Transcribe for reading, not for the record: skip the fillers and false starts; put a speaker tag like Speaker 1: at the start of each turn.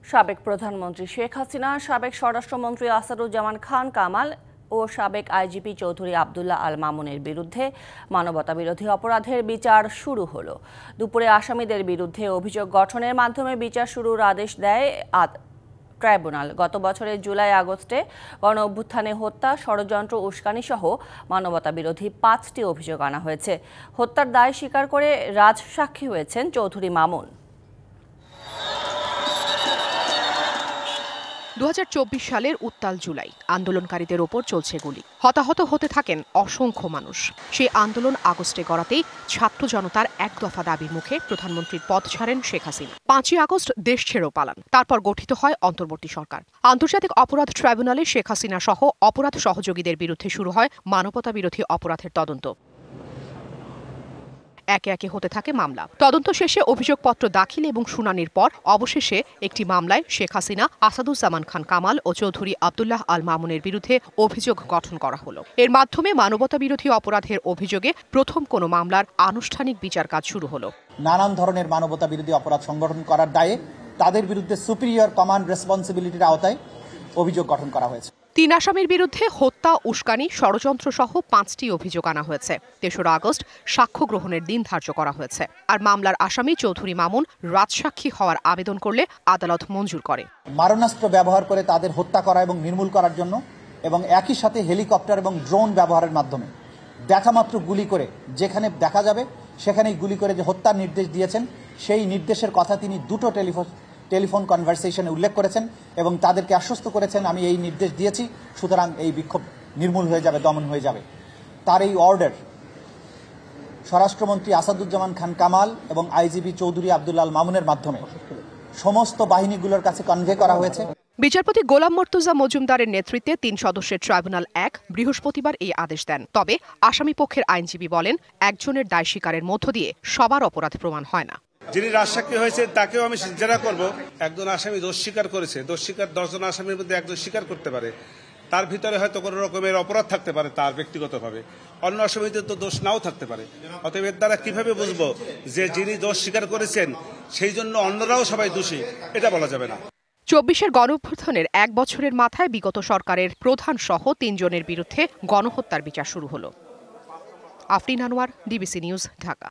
Speaker 1: সাবেক প্রধানমন্ত্রী শেখ হাসিনা, সাবেক স্বরাষ্ট্রমন্ত্রী আসাদুজ্জামান খান কামাল ও সাবেক আইজিপি চৌধুরী আবদুল্লাহ আল মামুনের বিরুদ্ধে মানবতাবিরোধী অপরাধের বিচার শুরু হলো। দুপুরে আসামিদের বিরুদ্ধে অভিযোগ গঠনের মাধ্যমে বিচার শুরুর আদেশ দেয় ট্রাইব্যুনাল। গত বছরের জুলাই-আগস্টে গণ-অভ্যুত্থানে হত্যা, ষড়যন্ত্র, উস্কানি সহ মানবতাবিরোধী ৫টি অভিযোগ আনা হয়েছে। হত্যার দায় স্বীকার করে রাজসাক্ষী হয়েছেন চৌধুরী মামুন।
Speaker 2: ২০২৪ সালের উত্তাল জুলাই আন্দোলনকারীদের ওপর চলছে গুলি, হতাহত হতে থাকেন অসংখ্য মানুষ। সেই আন্দোলন আগস্টে গড়াতেই ছাত্র জনতার এক দফা দাবির মুখে প্রধানমন্ত্রীর পদ ছাড়েন শেখ হাসিনা। ৫ই আগস্ট দেশ ছেড়েও পালান। তারপর গঠিত হয় অন্তর্বর্তী সরকার। আন্তর্জাতিক অপরাধ ট্রাইব্যুনালে শেখ হাসিনা সহ অপরাধ সহযোগীদের বিরুদ্ধে শুরু হয় মানবতাবিরোধী অপরাধের তদন্ত। একে একে হতে থাকে মামলা। তদন্ত শেষে অভিযোগপত্র দাখিল এবং শুনানির পর অবশেষে একটি মামলায় শেখ হাসিনা, আসাদুজ্জামান খান কামাল ও চৌধুরী আবদুল্লাহ আল মামুনের বিরুদ্ধে অভিযোগ গঠন করা হলো। এর মাধ্যমে মানবতাবিরোধী অপরাধের অভিযোগে প্রথম কোনো মামলার আনুষ্ঠানিক বিচার কাজ শুরু হলো।
Speaker 3: নানান ধরনের মানবতাবিরোধী অপরাধ সংগঠন করার দায়ে তাদের বিরুদ্ধে সুপিরিয়র কমান্ড রেসপন্সিবিলিটির আওতায় অভিযোগ গঠন করা হয়েছে।
Speaker 2: ৩ আসামির বিরুদ্ধে হত্যা, উস্কানি, ষড়যন্ত্র সহ ৫টি অভিযোগ আনা হয়েছে। ৩রা আগস্ট সাক্ষ্য গ্রহণের দিন ধার্য করা হয়েছে। আর মামলার আসামি চৌধুরী মামুন রাজসাক্ষী হওয়ার আবেদন করলে আদালত মঞ্জুর করে।
Speaker 3: মারণাস্ত্র ব্যবহার করে তাদের হত্যা করা এবং নির্মূল করার জন্য এবং একই সাথে হেলিকপ্টার এবং ড্রোন ব্যবহারের মাধ্যমে দেখামাত্র গুলি করে যেখানে দেখা যাবে সেখানেই গুলি করে যে হত্যার নির্দেশ দিয়েছেন, সেই নির্দেশের কথা তিনি দুটো টেলিফোন কনভারসেশনে উল্লেখ করেছেন এবং তাদেরকে আশ্বস্ত করেছেন, আমি এই নির্দেশ দিয়েছি, সুতরাং এই বিক্ষোভ নির্মূল হয়ে যাবে, দমন হয়ে যাবে। তার এই অর্ডার স্বরাষ্ট্রমন্ত্রী আসাদুজ্জামান খান কামাল এবং আইজিপি চৌধুরী আবদুল্লাহ আল মামুনের মাধ্যমে সমস্ত বাহিনীগুলোর কাছে কনভে করা হয়েছে।
Speaker 2: বিচারপতি গোলাম মর্তুজা মজুমদারের নেতৃত্বে ৩ সদস্যের ট্রাইব্যুনাল ১ বৃহস্পতিবার এই আদেশ দেন। তবে আসামি পক্ষের আইনজীবী বলেন, একজনের দায় স্বীকারের মধ্য দিয়ে সবার অপরাধ প্রমাণ হয় না।
Speaker 4: যিনি রাজসাক্ষী হয়েছেন তাকেও আমি জেরা করব। একজন আসামি দোষ স্বীকার করেছে, দোষ স্বীকার 10 জন আসামির মধ্যে একজন স্বীকার করতে পারে, তার ভিতরে হয়তো কোনো রকমের অপরাধ থাকতে পারে তার ব্যক্তিগতভাবে, অন্য আসামিদের তো দোষ নাও থাকতে পারে। অতএব এর দ্বারা কিভাবে বুঝবো যে যিনি দোষ স্বীকার করেছেন সেই জন্য অন্যরাও সবাই দোষী, এটা বলা যাবে না।
Speaker 2: ২৪-এর গণঅভ্যুত্থানের ১ বছরের মাথায় বিগত সরকারের প্রধান সহ ৩ জনের বিরুদ্ধে গণহত্যার বিচার শুরু হলো। Afrin Anwar, DBC news, Dhaka.